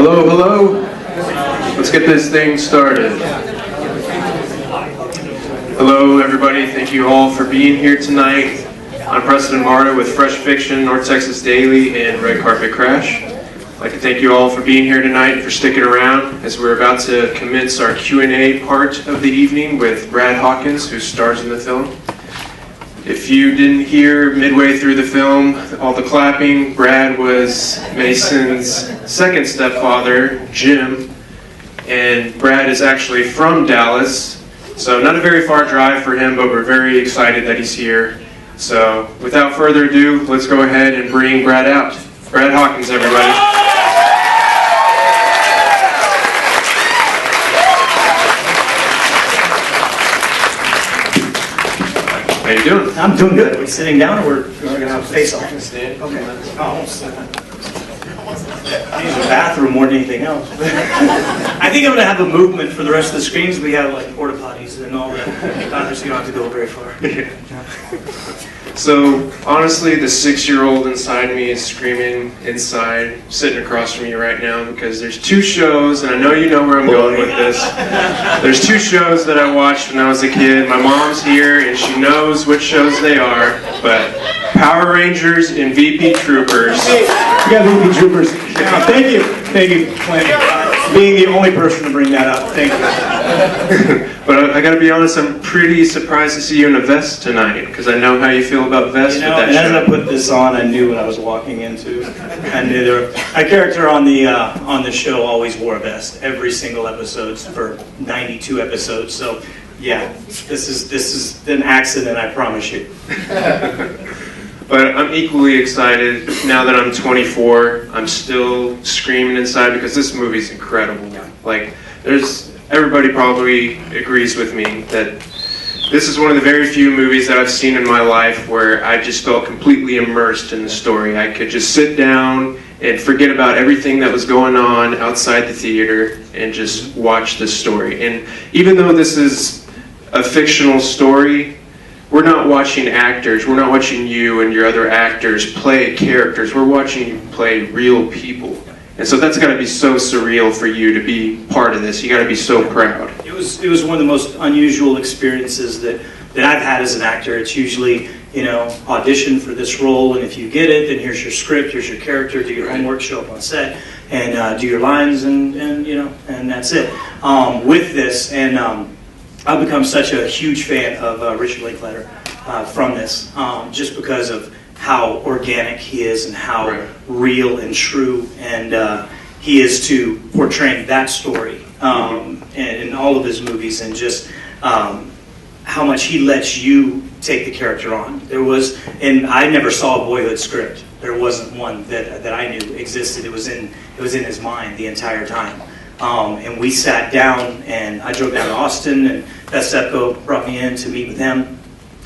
Hello, hello. Let's get this thing started. Hello, everybody. Thank you all for being here tonight. I'm Preston Barta with Fresh Fiction, North Texas Daily, and Red Carpet Crash. I'd like to thank you all for being here tonight and for sticking around as we're about to commence our Q&A part of the evening with Brad Hawkins, who stars in the film. If you didn't hear midway through the film, all the clapping, Brad was Mason's second stepfather, Jim, and Brad is actually from Dallas, so not a very far drive for him, but we're very excited that he's here. So without further ado, let's go ahead and bring Brad out. Brad Hawkins, everybody. How you doing? I'm doing good. Are we sitting down or we're going to have a face-off? Stand. Okay. Oh, I use the bathroom more than anything else. I think I'm going to have a movement for the rest of the screens. We have like porta potties and all that. So you don't have to go very far. So, honestly, the 6-year-old inside me is screaming inside, sitting across from you right now, because there's two shows, and I know you know where I'm going with this. There's two shows that I watched when I was a kid. My mom's here, and she knows which shows they are, but Power Rangers and VP Troopers. You got VP Troopers. Thank you. Thank you, Clint. Being the only person to bring that up. Thank you. But I gotta be honest, I'm pretty surprised to see you in a vest tonight, because I know how you feel about vests with that and show. as I put this on, I knew what I was walking into. I knew a character on the show always wore a vest every single episode for 92 episodes. So yeah, this is an accident, I promise you. But I'm equally excited now that I'm 24. I'm still screaming inside because this movie's incredible. Like, everybody probably agrees with me that this is one of the very few movies that I've seen in my life where I just felt completely immersed in the story. I could just sit down and forget about everything that was going on outside the theater and just watch the story. And even though this is a fictional story, we're not watching actors, we're not watching you and your other actors play characters, we're watching you play real people. And so that's got to be so surreal for you to be part of this. You got to be so proud. It was one of the most unusual experiences that I've had as an actor. It's usually, audition for this role, and if you get it, then here's your script, here's your character, do your homework, show up on set, and do your lines, and that's it. With this, and I've become such a huge fan of Richard Linklater from this, just because of how organic he is and how real and true and he is to portraying that story in all of his movies, and just how much he lets you take the character on. And I never saw a Boyhood script. There wasn't one that I knew existed. It was in his mind the entire time. And we sat down, and I drove down to Austin, and Beth Stepko brought me in to meet with him.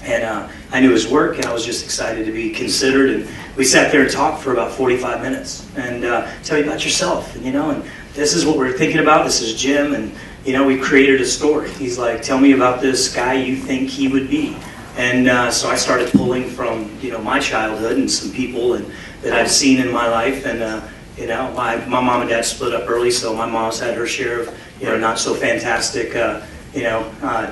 And I knew his work, and I was just excited to be considered. And we sat there and talked for about 45 minutes. And tell me about yourself, and this is what we're thinking about. This is Jim, and we created a story. He's like, tell me about this guy you think he would be. And so I started pulling from my childhood and some people that I've seen in my life. And my mom and dad split up early, so my mom's had her share of not so fantastic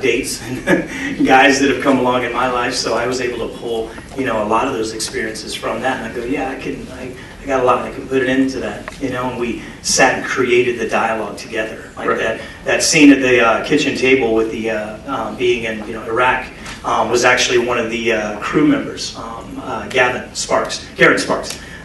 dates and guys that have come along in my life. So I was able to pull a lot of those experiences from that, and I go, yeah, I got a lot, I can put it into that, and we sat and created the dialogue together, like that scene at the kitchen table with the being in Iraq was actually one of the crew members, Garrett Sparks,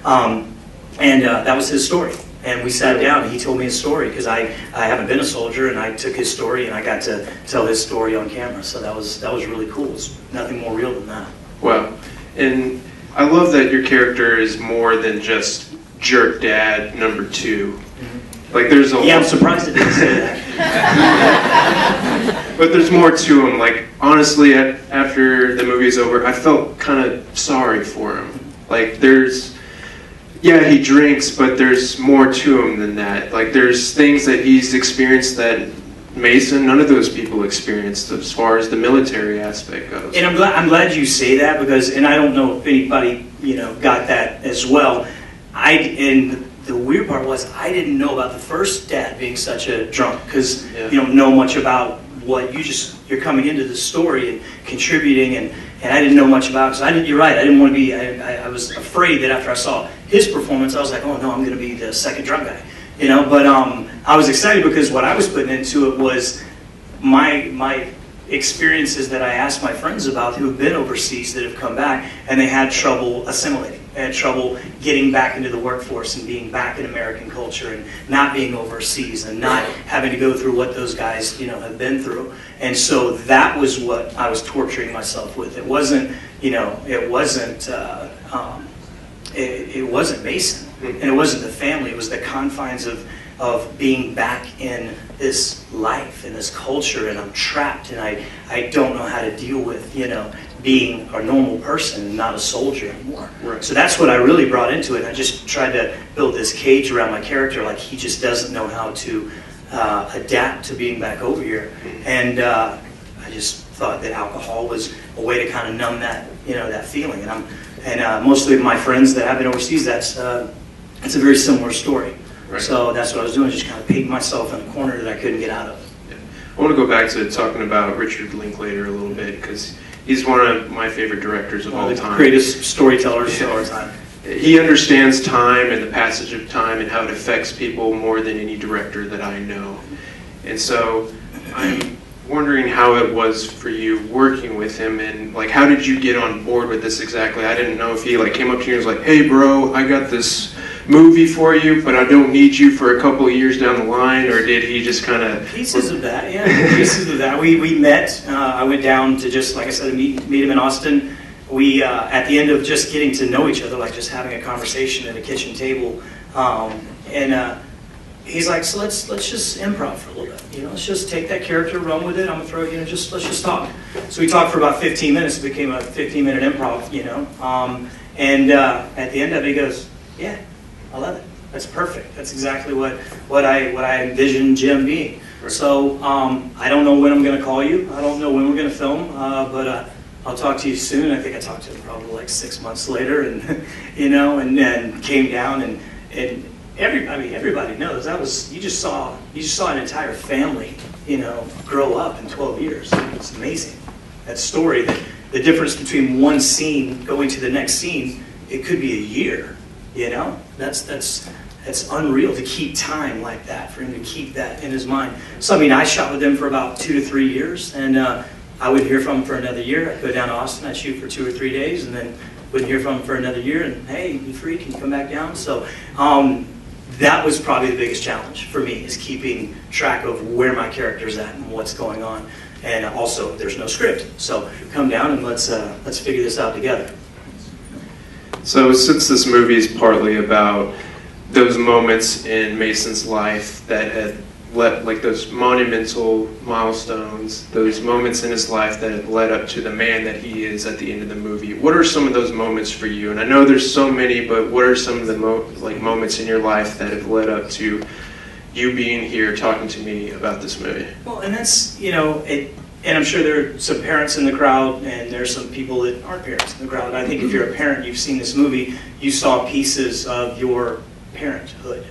and that was his story. And we sat down, and he told me his story, because I haven't been a soldier, and I took his story, and I got to tell his story on camera. So that was really cool. It's nothing more real than that. Wow. And I love that your character is more than just jerk dad number 2. Mm-hmm. Like, there's a I'm surprised it didn't say that. But there's more to him. Like, honestly, after the movie's over, I felt kind of sorry for him. Like, he drinks, but there's more to him than that. Like, there's things that he's experienced that Mason, none of those people experienced as far as the military aspect goes. And I'm glad you say that, because, and I don't know if anybody got that as well. In the weird part was I didn't know about the first dad being such a drunk, because you don't know much about what you're coming into the story and contributing, and I didn't know much about it. So you're right, I didn't want to be, I was afraid that after I saw his performance, I was like, oh no, I'm going to be the second drunk guy, but I was excited because what I was putting into it was my experiences that I asked my friends about who have been overseas that have come back, and they had trouble assimilating. They had trouble getting back into the workforce and being back in American culture and not being overseas and not having to go through what those guys, have been through. And so that was what I was torturing myself with. It wasn't, it wasn't Mason, and it wasn't the family. It was the confines of being back in this life, in this culture, and I'm trapped, and I don't know how to deal with, being a normal person and not a soldier anymore. Right. So that's what I really brought into it. I just tried to build this cage around my character, like he just doesn't know how to adapt to being back over here. And I just thought that alcohol was a way to kind of numb that, that feeling. And mostly my friends that have been overseas, it's a very similar story. Right. So that's what I was doing, just kind of painting myself in a corner that I couldn't get out of. Yeah. I want to go back to talking about Richard Linklater a little bit, because he's one of my favorite directors of all time. The greatest storytellers of our time. He understands time and the passage of time and how it affects people more than any director that I know. And so I'm wondering how it was for you working with him, and like, how did you get on board with this exactly? I didn't know if he came up to you and was like, hey bro, I got this movie for you, but I don't need you for a couple of years down the line, or did he just kind of... Pieces of that, yeah, pieces of that. We met, I went down to just, like I said, meet him in Austin. We, at the end of just getting to know each other, like just having a conversation at a kitchen table, and he's like, so let's just improv for a little bit, let's just take that character, run with it, I'm gonna throw it, let's just talk. So we talked for about 15 minutes, it became a 15-minute improv, and at the end of it, he goes, yeah, I love it. That's perfect. That's exactly what I envisioned Jim being. Right. So I don't know when I'm going to call you. I don't know when we're going to film, but I'll talk to you soon. I think I talked to him probably 6 months later, and and then came down, and everybody knows that was you just saw an entire family grow up in 12 years. It's amazing. That story, the difference between one scene going to the next scene, it could be a year. That's unreal to keep time like that, for him to keep that in his mind. So I shot with him for about 2 to 3 years, and I wouldn't hear from him for another year. I'd go down to Austin, I'd shoot for 2 or 3 days, and then wouldn't hear from him for another year, and hey, you free, can you come back down? So that was probably the biggest challenge for me, is keeping track of where my character's at and what's going on. And also, there's no script, so come down and let's figure this out together. So since this movie is partly about those moments in Mason's life that had led, those monumental milestones, those moments in his life that had led up to the man that he is at the end of the movie, what are some of those moments for you? And I know there's so many, but what are some of the moments in your life that have led up to you being here talking to me about this movie? Well, and that's, and I'm sure there are some parents in the crowd, and there's some people that aren't parents in the crowd. And I think if you're a parent, you've seen this movie, you saw pieces of your parenthood,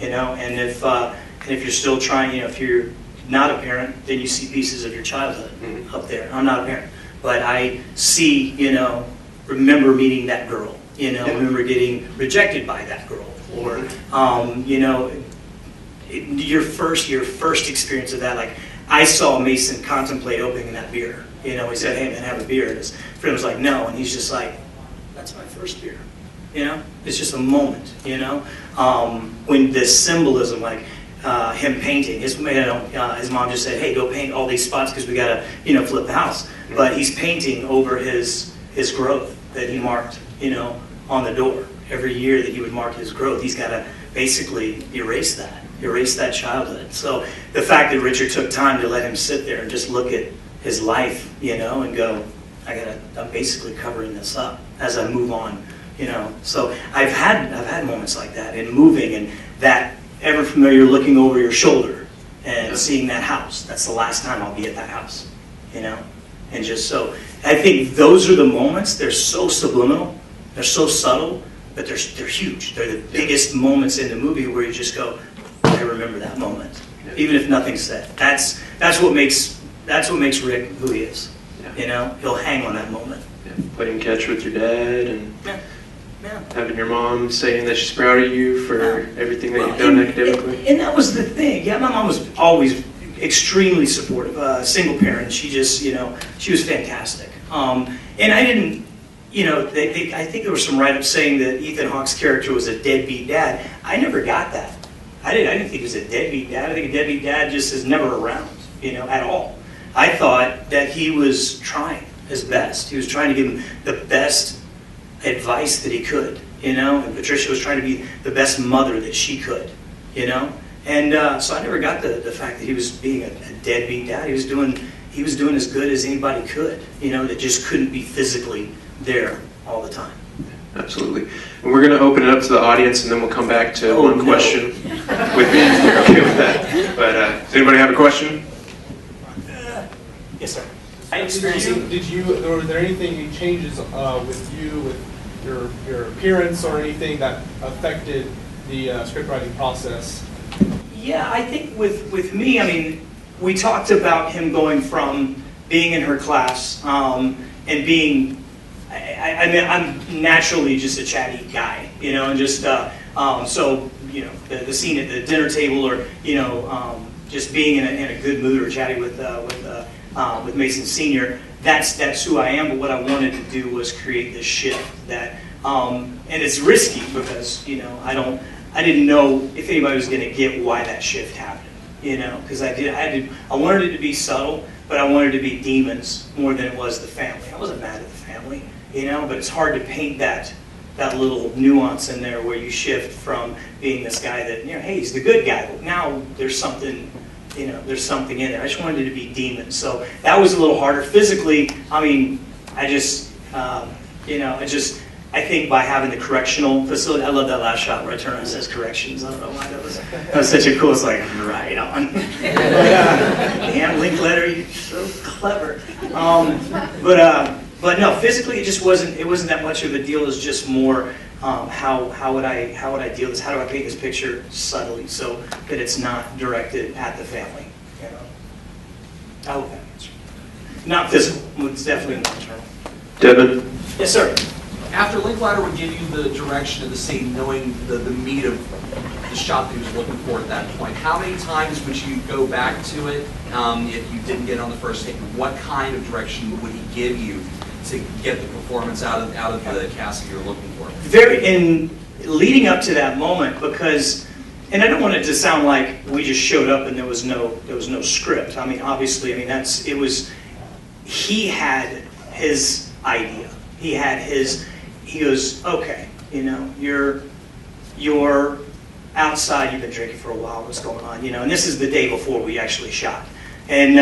and if you're still trying, if you're not a parent, then you see pieces of your childhood up there. I'm not a parent, but I see, remember meeting that girl, remember getting rejected by that girl, or, your first experience of that, I saw Mason contemplate opening that beer. He said, hey man, have a beer. And his friend was like, no. And he's just like, that's my first beer. It's just a moment, when the symbolism, him painting, his mom just said, hey, go paint all these spots because we got to, flip the house. But he's painting over his growth that he marked, on the door. Every year that he would mark his growth, he's got to basically erase that childhood. So the fact that Richard took time to let him sit there and just look at his life, and go, I'm basically covering this up as I move on, So I've had moments like that in moving, and that ever familiar looking over your shoulder and seeing that house. That's the last time I'll be at that house, And just so, I think those are the moments. They're so subliminal, they're so subtle, but they're huge. They're the biggest moments in the movie where you just go, I remember that moment, even if nothing's said. That's what makes Rick who he is. You know, he'll hang on that moment. Playing catch with your dad and Yeah. having your mom saying that she's proud of you for everything that you've done academically. And that was the thing. Yeah, my mom was always extremely supportive. Single parent. She just, you know, she was fantastic. And I didn't, you know, I think there was some write-ups saying that Ethan Hawke's character was a deadbeat dad. I never got that. I didn't think he was a deadbeat dad. I think a deadbeat dad just is never around, you know, at all. I thought that he was trying his best. He was trying to give him the best advice that he could, you know, and Patricia was trying to be the best mother that she could, you know, and so I never got the fact that he was being a deadbeat dad. He was doing as good as anybody could, you know, that just couldn't be physically there all the time. Absolutely. And we're going to open it up to the audience, and then we'll come back to one question with me. If you're okay with that. But does anybody have a question? Yes, sir. Were there any changes with you, with your appearance or anything that affected the script writing process? Yeah, I think with me, I mean, we talked about him going from being in her class and being, I mean, I'm naturally just a chatty guy, you know, and just, so, you know, the scene at the dinner table or, you know, just being in a good mood or chatting with Mason Sr., that's who I am, but what I wanted to do was create this shift that, and it's risky because, you know, I didn't know if anybody was going to get why that shift happened, you know, because I wanted it to be subtle, but I wanted it to be demons more than it was the family. I wasn't mad at the family, you know, but it's hard to paint that little nuance in there where you shift from being this guy that, you know, hey, he's the good guy, but now there's something, you know, there's something in there. I just wanted it to be demons. So that was a little harder. Physically, I mean, I just, you know, I think by having the correctional facility, I love that last shot where I turn around and says corrections. I don't know why that was such a cool, it's like, right on. Damn, Linklater, you're so clever. But no, physically it wasn't that much of a deal. It's just more how would I deal this? How do I paint this picture subtly so that it's not directed at the family? You know? I hope that answers. Not physical. It's definitely internal. Devin? Yes, sir. After Linklater would give you the direction of the scene, knowing the meat of the shot that he was looking for at that point, how many times would you go back to it if you didn't get it on the first take? What kind of direction would he give you to get the performance out of the cast that you're looking for? In leading up to that moment, because, and I don't want it to sound like we just showed up and there was no script. I mean, obviously, I mean he had his idea. He goes, okay, you know, you're outside, you've been drinking for a while, what's going on, you know, and this is the day before we actually shot. And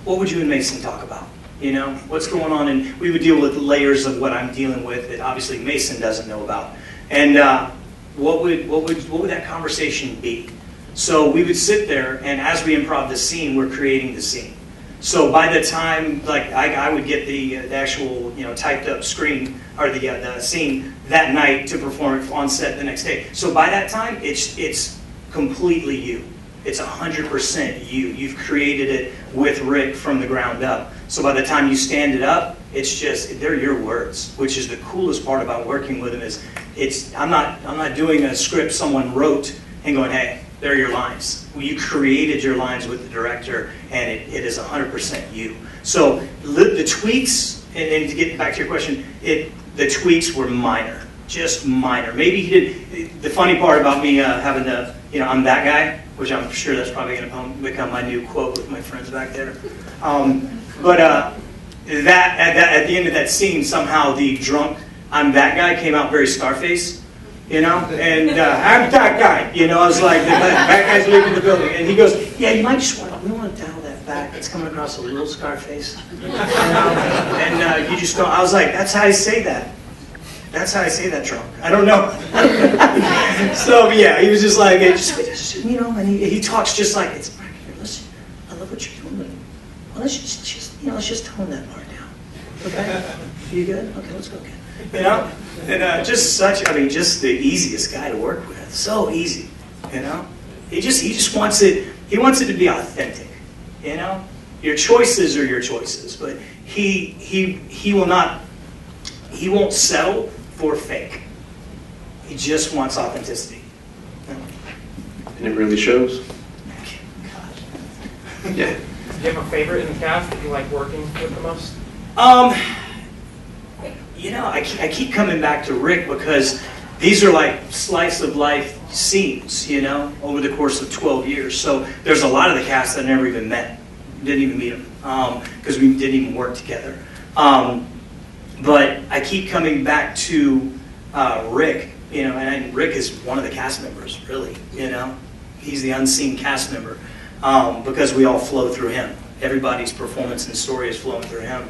what would you and Mason talk about? You know, what's going on? And we would deal with layers of what I'm dealing with that obviously Mason doesn't know about. And what would that conversation be? So we would sit there, and as we improv the scene, we're creating the scene. So by the time, like, I would get the actual, you know, typed up screen or the scene that night to perform it on set the next day. So by that time, it's completely you. It's 100% you. You've created it with Rick from the ground up. So by the time you stand it up, it's just, they're your words, which is the coolest part about working with him is I'm not doing a script someone wrote and going, hey, they're your lines. You created your lines with the director, and it is 100% you. So the tweaks, and to get back to your question, the tweaks were minor, just minor. Maybe he did. The funny part about me having the, you know, I'm that guy, which I'm sure that's probably going to become my new quote with my friends back there. But that at the end of that scene, somehow the drunk I'm that guy came out very Scarface. You know, and I'm that guy. You know, I was like, that guy's leaving the building, and he goes, "Yeah, you might just we want to dial that back. It's coming across a little Scarface." You know? And you just don't. I was like, "That's how I say that. That's how I say that, drunk." I don't know. So yeah, he was just like, you know, and he talks just like it's. Listen, I love what you're doing. Well, let's just tone that part down. Okay, you good? Okay, let's go again. You know, And just the easiest guy to work with. So easy, you know. He just wants it. He wants it to be authentic, you know. Your choices are your choices, but he will not. He won't settle for fake. He just wants authenticity. And it really shows. Yeah. Do you have a favorite in the cast that you like working with the most? You know, I keep coming back to Rick because these are like slice of life scenes, you know, over the course of 12 years. So there's a lot of the cast that I never even met, didn't even meet them because we didn't even work together. But I keep coming back to Rick, you know, and Rick is one of the cast members, really, you know. He's the unseen cast member because we all flow through him. Everybody's performance and story is flowing through him.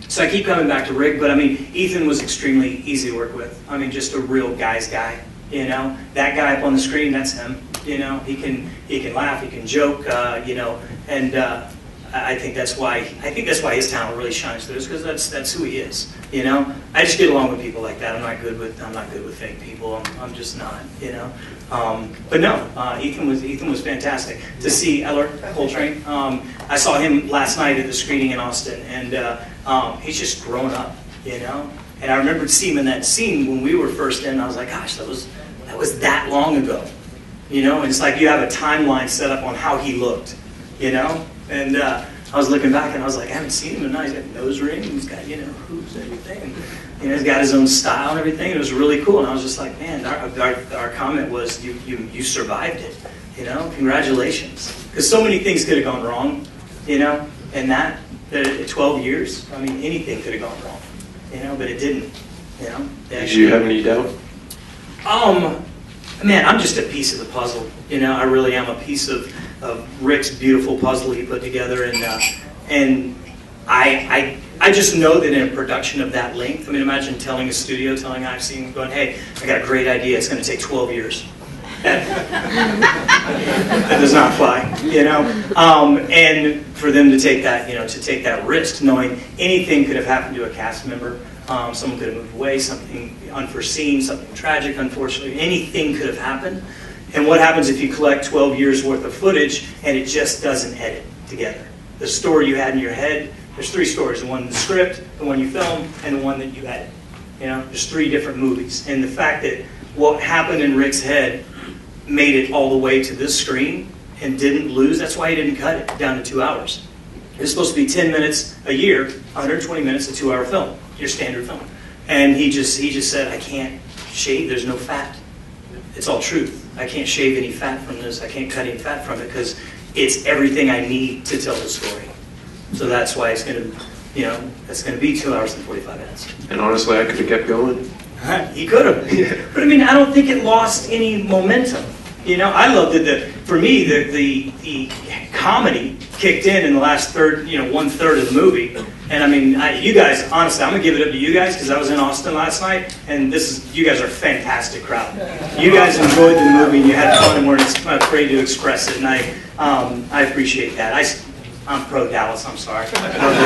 So I keep coming back to Rick, but I mean, Ethan was extremely easy to work with. I mean, just a real guy's guy, you know. That guy up on the screen, that's him, you know. He can laugh, he can joke, you know, and I think that's why his talent really shines through, because that's who he is, you know. I just get along with people like that. I'm not good with fake people. I'm just not, you know. But no, Ethan was fantastic. To see Ellar Coltrane, I saw him last night at the screening in Austin, and he's just grown up, you know. And I remember seeing him in that scene when we were first in. I was like, gosh, that was that long ago, you know. And it's like you have a timeline set up on how he looked, you know. And I was looking back, and I was like, I haven't seen him in a night. He's got a nose ring, he's got, you know, hoops and everything. And, you know, he's got his own style and everything. It was really cool. And I was just like, man, our comment was, you survived it, you know, congratulations. Because so many things could have gone wrong, you know, and that 12 years, I mean, anything could have gone wrong, you know, but it didn't, you know. Did you have any doubt? Man, I'm just a piece of the puzzle, you know. I really am a piece of Rick's beautiful puzzle he put together, and I just know that in a production of that length, I mean, imagine telling I've seen, going, hey, I got a great idea, it's going to take 12 years. That does not fly, you know. And for them to take that, you know, to take that risk, knowing anything could have happened to a cast member. Someone could have moved away, something unforeseen, something tragic, unfortunately. Anything could have happened. And what happens if you collect 12 years worth of footage and it just doesn't edit together? The story you had in your head, there's 3 stories, the one in the script, the one you film, and the one that you edit. You know, there's 3 different movies. And the fact that what happened in Rick's head made it all the way to this screen and didn't lose, that's why he didn't cut it down to 2 hours. It's supposed to be 10 minutes a year, 120 minutes, a 2-hour film, your standard film. And he just said, I can't shave, there's no fat. It's all truth. I can't shave any fat from this. I can't cut any fat from it because it's everything I need to tell the story. So that's why it's going to, you know, it's going to be 2 hours and 45 minutes. And honestly, I could have kept going. He could have. But I mean, I don't think it lost any momentum. You know, I loved it. For me, the comedy kicked in the last third, you know, 1/3 of the movie. And I mean, you guys, honestly, I'm gonna give it up to you guys because I was in Austin last night, and you guys are a fantastic crowd. You guys enjoyed the movie, and you had fun, and weren't afraid to express it, and I appreciate that. I'm pro Dallas. I'm sorry. Pro Dallas.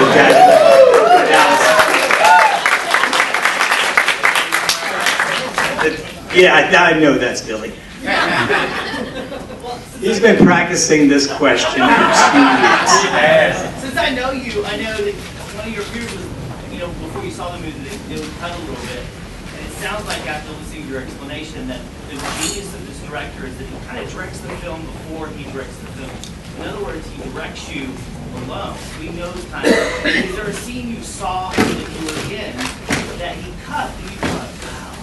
Yeah, I know that's Billy. He's been practicing this question for 2 years. Since I know you, I know that one of your fears was, you know, before you saw the movie, that it would cut a little bit. And it sounds like after listening to your explanation that the genius of this director is that he kind of directs the film before he directs the film. In other words, he directs you alone. So he knows kind of, is there a scene you saw that you were in that he cut and you thought, wow,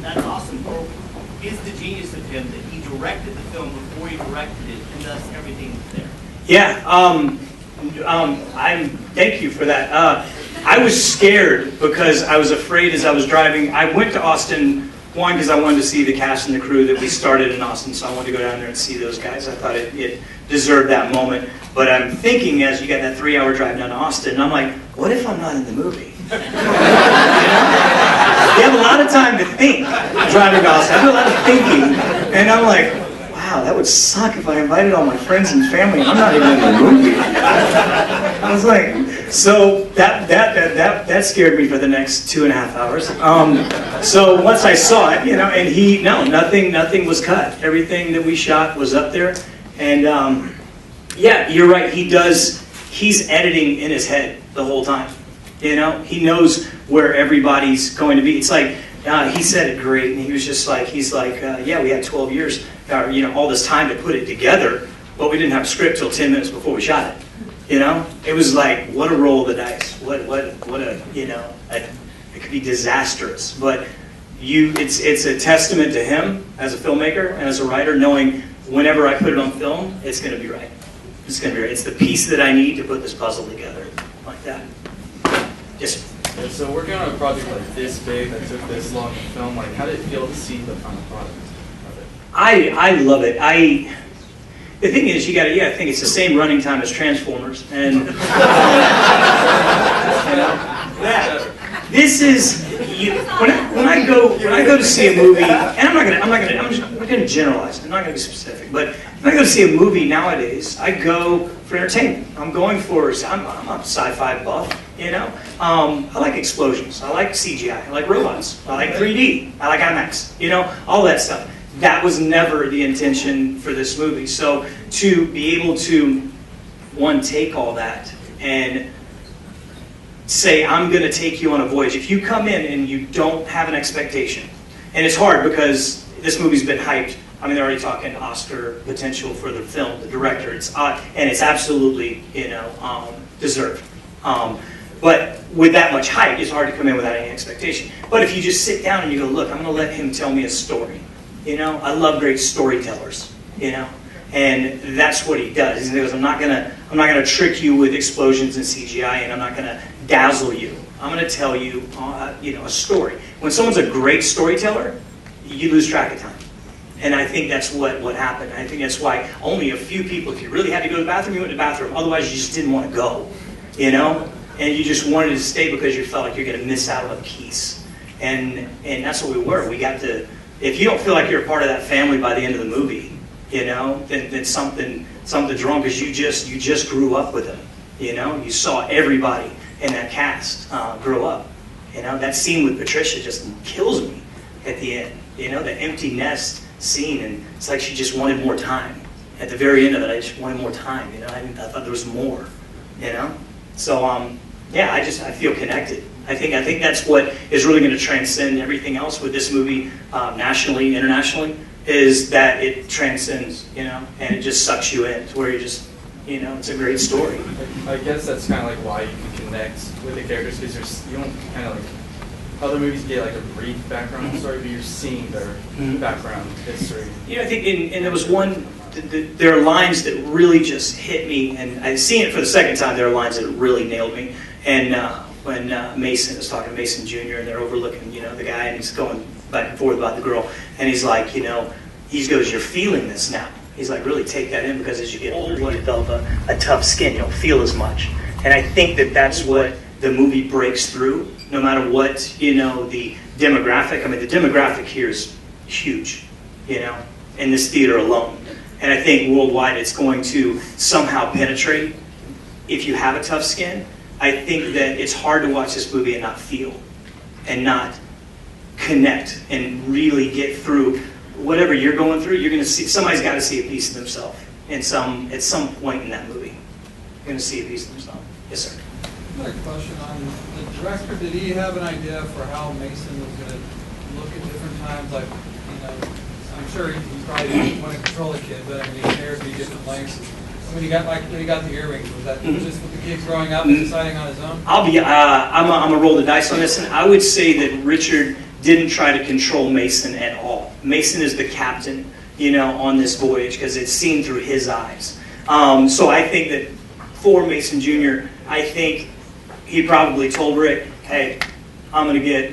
that's awesome. Or is the genius of him that he directed the film before he directed it, and thus everything was there? Yeah, thank you for that. I was scared because I was afraid as I was driving. I went to Austin, one, because I wanted to see the cast and the crew that we started in Austin, so I wanted to go down there and see those guys. I thought it deserved that moment. But I'm thinking, as you got that 3-hour drive down to Austin, and I'm like, what if I'm not in the movie? You have a lot of time to think driving to Austin. I do a lot of thinking, and I'm like, wow, that would suck if I invited all my friends and family and I'm not even in the movie. I was like, So that scared me for the next 2.5 hours. So once I saw it, and nothing was cut. Everything that we shot was up there. And yeah, you're right. He's editing in his head the whole time. He knows where everybody's going to be. It's like, he said it great, and he was just like, yeah, we had 12 years, all this time to put it together, but we didn't have a script till 10 minutes before we shot it. It was like, what a roll of the dice. What a, it could be disastrous, but it's a testament to him as a filmmaker and as a writer, knowing whenever I put it on film, it's going to be right. It's going to be right. It's the piece that I need to put this puzzle together, like that. Yes. Yeah, so working on a project like this big that took this long to film, like how did it feel to see the final product of it? I love it. The thing is, I think it's the same running time as Transformers, and this is when I go to see a movie, and I'm not gonna generalize. I'm not gonna be specific, but when I go to see a movie nowadays, I go for entertainment. I'm a sci-fi buff. I like explosions. I like CGI. I like robots. I like 3D. I like IMAX. All that stuff. That was never the intention for this movie. So to be able to, take all that and say, I'm going to take you on a voyage. If you come in and you don't have an expectation, and it's hard because this movie's been hyped. I mean, they're already talking Oscar potential for the film, the director. And it's absolutely, deserved. But with that much hype, it's hard to come in without any expectation. But if you just sit down and you go, look, I'm going to let him tell me a story. I love great storytellers. And that's what he does. He goes, I'm not gonna trick you with explosions and CGI, and I'm not gonna dazzle you. I'm gonna tell you, a story. When someone's a great storyteller, you lose track of time. And I think that's what happened. I think that's why only a few people, if you really had to go to the bathroom, you went to the bathroom. Otherwise, you just didn't want to go. And you just wanted to stay because you felt like you're going to miss out on a piece. And that's what we were. We got to. If you don't feel like you're a part of that family by the end of the movie, then something's wrong, because you just grew up with them. You saw everybody in that cast grow up. That scene with Patricia just kills me at the end. The empty nest scene, and it's like she just wanted more time. At the very end of it, I just wanted more time. I thought there was more. So yeah, I feel connected. I think that's what is really going to transcend everything else with this movie, nationally, internationally, is that it transcends, and it just sucks you in. It's where you just, it's a great story. I guess that's kind of like why you can connect with the characters, because you don't kind of like, other movies get like a brief background story, but you're seeing their background history. I think, and there was one, there are lines that really just hit me, and I've seen it for the second time. There are lines that really nailed me. And when Mason is talking to Mason Jr., and they're overlooking, the guy, and he's going back and forth about the girl, and he's like, he goes, you're feeling this now. He's like, really take that in, because as you get older, you develop a tough skin. You don't feel as much. And I think that's what the movie breaks through, no matter what, the demographic. I mean, the demographic here is huge, in this theater alone. And I think worldwide it's going to somehow penetrate if you have a tough skin. I think that it's hard to watch this movie and not feel, and not connect, and really get through whatever you're going through. You're going to see, somebody's got to see a piece of themselves at some point in that movie. You're going to see a piece of themselves. Yes, sir. I have a question on the director. Did he have an idea for how Mason was going to look at different times? Like, I'm sure he probably didn't want to control a kid, but I mean, his hair would be different lengths. When he got the earrings, was that just with the kid growing up and deciding on his own? I'm gonna roll the dice on this, and I would say that Richard didn't try to control Mason at all. Mason is the captain, on this voyage, because it's seen through his eyes. So I think that for Mason Jr., I think he probably told Rick, "Hey, I'm gonna get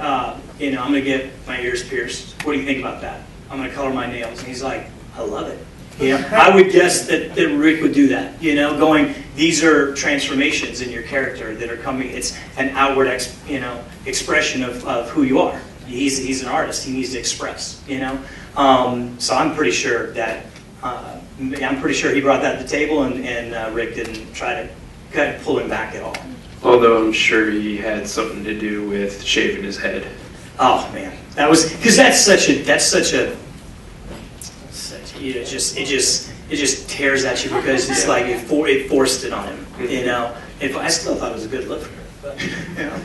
my ears pierced. What do you think about that? I'm gonna color my nails." And he's like, "I love it." I would guess that Rick would do that, going, these are transformations in your character that are coming. It's an outward expression of who you are. He's an artist. He needs to express, So I'm pretty sure that, he brought that to the table, and Rick didn't try to pull him back at all. Although I'm sure he had something to do with shaving his head. Oh man, that was because that's such a you know, it just tears at you because it's like it forced it on him, you know. I still thought it was a good look for him, but you know,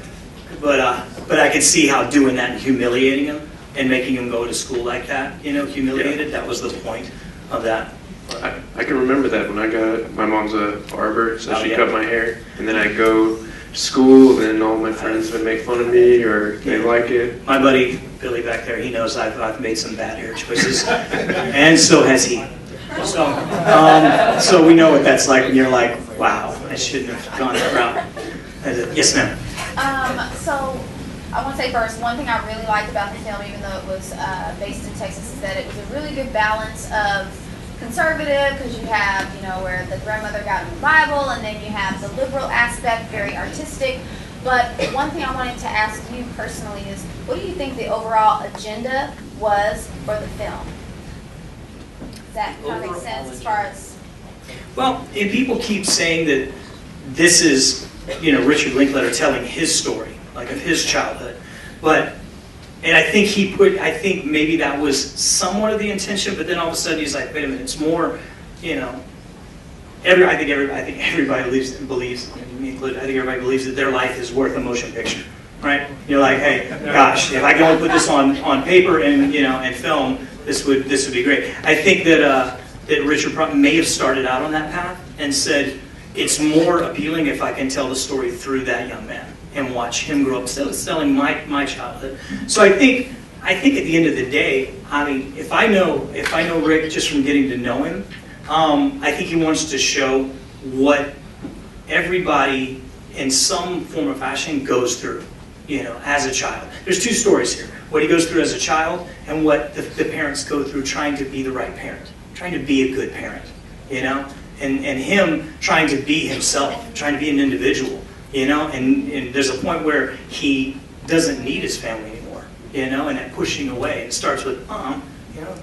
but I could see how doing that and humiliating him and making him go to school like that, you know, humiliated. That was the point of that. I can remember that when I got, my mom's a barber, so she yeah. cut my hair, and then I'd go to school, and all my friends would make fun of me, or they like it. My buddy Billy back there, he knows I've made some bad hair choices, and so has he. So we know what that's like when you're like, wow, I shouldn't have gone that route. Yes, ma'am. So I want to say first, one thing I really liked about the film, even though it was based in Texas, is that it was a really good balance of conservative, because you have, you know, where the grandmother got in the Bible, and then you have the liberal aspect, very artistic. But one thing I wanted to ask you personally is, what do you think the overall agenda was for the film? Does that kind of make sense as far as? Well, and people keep saying that this is, you know, Richard Linklater telling his story, like of his childhood. But, and I think maybe that was somewhat of the intention, but then all of a sudden he's like, wait a minute, it's more, you know, I think everybody believes, me included, I think everybody believes that their life is worth a motion picture, right? You're like, hey, gosh, if I can only put this on paper and, you know, and film, this would be great. I think that Richard probably may have started out on that path and said, it's more appealing if I can tell the story through that young man and watch him grow up, still selling my childhood. So I think at the end of the day, I mean, if I know Rick just from getting to know him, I think he wants to show what everybody in some form or fashion goes through, you know, as a child. There's two stories here: what he goes through as a child and what the parents go through trying to be the right parent, trying to be a good parent, you know, and him trying to be himself, trying to be an individual. You know, and there's a point where he doesn't need his family anymore, you know, and that pushing away. It starts with, you know,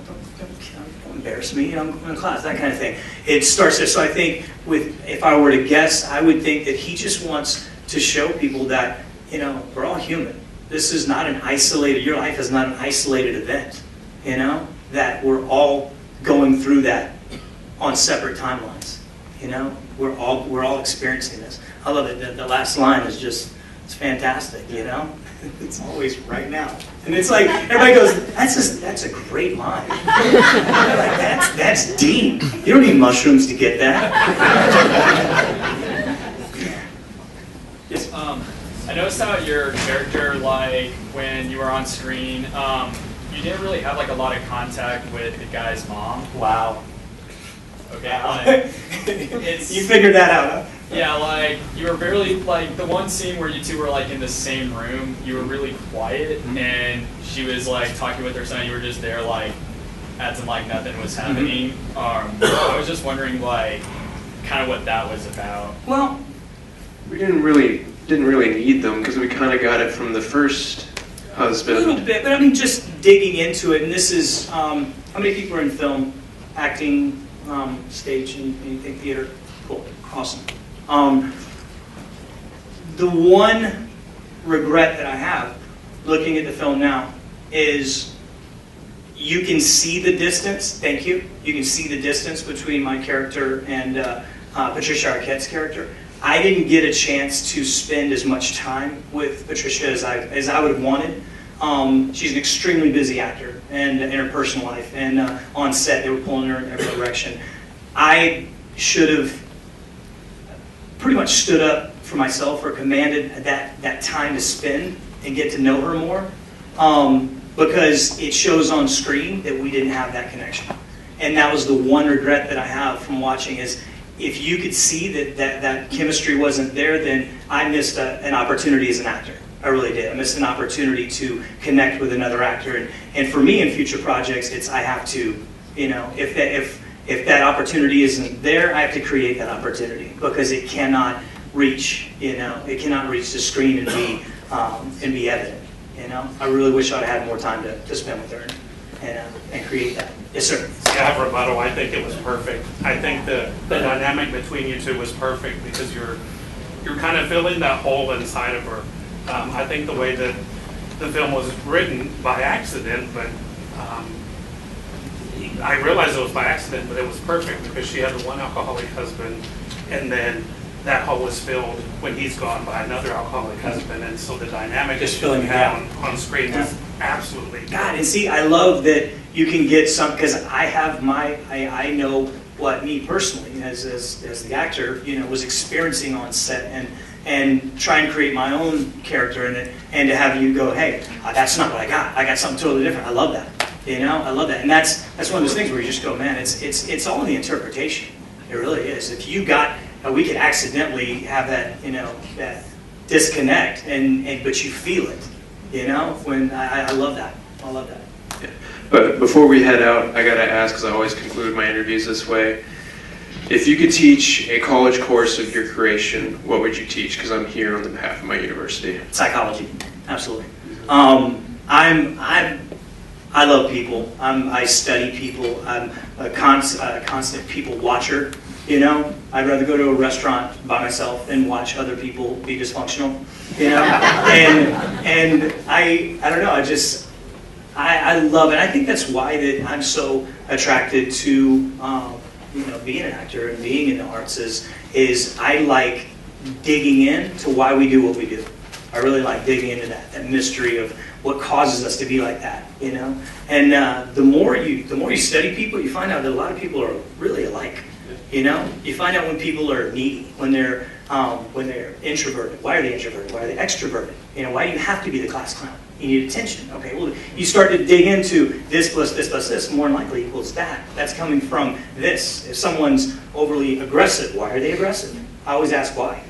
don't embarrass me, you know, I'm going to class, that kind of thing. It starts there. So I think if I were to guess, I would think that he just wants to show people that, you know, we're all human. This is not an isolated, your life is not an isolated event, you know, that we're all going through that on separate timelines, you know, we're all experiencing this. I love it. The last line is just, it's fantastic, you know? It's always right now. And it's like, everybody goes, that's a great line. Like, that's deep. You don't need mushrooms to get that. Yes. I noticed how your character, like, when you were on screen, you didn't really have, like, a lot of contact with the guy's mom. Wow. Okay, Wow. like, you figured that out, huh? Yeah, like, you were barely, like, the one scene where you two were, like, in the same room, you were really quiet, and she was, like, talking with her son, you were just there, like, acting like nothing was happening. I was just wondering, like, kind of what that was about. Well, we didn't really need them, because we kind of got it from the first husband. A little bit, but I mean, just digging into it, and this is, how many people are in film, acting, stage, anything, theater? Cool, awesome. The one regret that I have looking at the film now is you can see the distance, thank you, you can see the distance between my character and Patricia Arquette's character. I didn't get a chance to spend as much time with Patricia as I would have wanted. She's an extremely busy actor and in her personal life, and on set they were pulling her in every direction. I should have pretty much stood up for myself or commanded that time to spend and get to know her more, because it shows on screen that we didn't have that connection. And that was the one regret that I have from watching, is if you could see that chemistry wasn't there, then I missed an opportunity as an actor. I really did. I missed an opportunity to connect with another actor. And for me in future projects, I have to, you know, if that opportunity isn't there, I have to create that opportunity, because it cannot reach, you know, it cannot reach the screen and be evident. You know, I really wish I'd had more time to spend with her and create that. Yes, sir. Yeah, rebuttal. I think it was perfect. I think the dynamic between you two was perfect, because you're kind of filling that hole inside of her. I think the way that the film was written by accident, but I realized it was by accident, but it was perfect because she had the one alcoholic husband, and then that hole was filled when he's gone by another alcoholic husband, and so the dynamic Just is filling it out. on screen was absolutely God, and see, I love that you can get some, because I have I know what me personally, as the actor, was experiencing on set, and try and create my own character in it, and to have you go, hey, that's not what I got something totally different. I love that, I love that, and that's one of those things where you just go, man, it's all in the interpretation. It really is. If you got, we could accidentally have that, that disconnect, but you feel it, when I love that. I love that. Yeah. But before we head out, I gotta ask, because I always conclude my interviews this way. If you could teach a college course of your creation, what would you teach? Because I'm here on the behalf of my university. Psychology, absolutely. I love people. I study people. I'm a constant people watcher. I'd rather go to a restaurant by myself and watch other people be dysfunctional. and I don't know. I love it. I think that's why that I'm so attracted to being an actor and being in the arts is I like digging into why we do what we do. I really like digging into that mystery of what causes us to be like that, And the more you study people, you find out that a lot of people are really alike. You find out when people are needy, when they're introverted. Why are they introverted? Why are they extroverted? Why do you have to be the class clown? You need attention. Okay, well, you start to dig into this plus this plus this, more than likely equals that. That's coming from this. If someone's overly aggressive, why are they aggressive? I always ask why.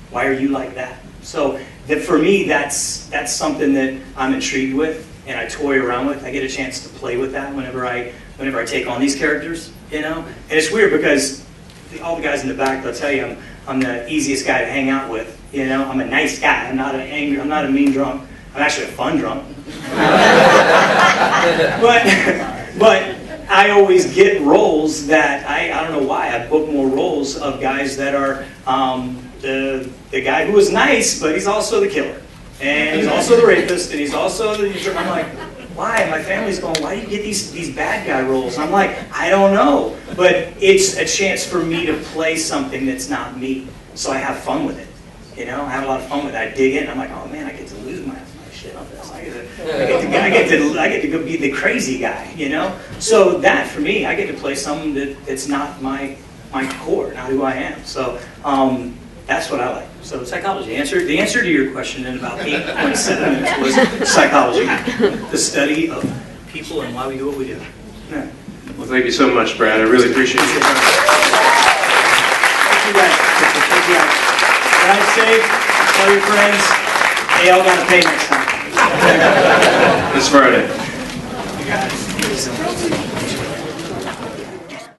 Why are you like that? So that for me, that's something that I'm intrigued with, and I toy around with. I get a chance to play with that whenever I take on these characters. And it's weird because all the guys in the back, they'll tell you I'm the easiest guy to hang out with. I'm a nice guy. I'm not a mean drunk. I'm actually a fun drunk. but I always get roles that I don't know why. I book more roles of guys that are the guy who is nice, but he's also the killer. And he's also the rapist, and he's also the... I'm like, why? My family's going, why do you get these bad guy roles? I'm like, I don't know. But it's a chance for me to play something that's not me. So I have fun with it. I have a lot of fun with it. I dig in. I'm like, oh man, I get to lose my shit on this. I get to go be the crazy guy, So that, for me, I get to play something that's not my core, not who I am. So that's what I like. So psychology. The answer to your question in about 8.7 minutes was psychology, the study of people and why we do what we do. Yeah. Well, thank you so much, Brad. I really appreciate it. Thank you guys. Thank you guys. Drive safe. Tell your friends. They all got to pay next time. This Friday. You guys. Thank you so much.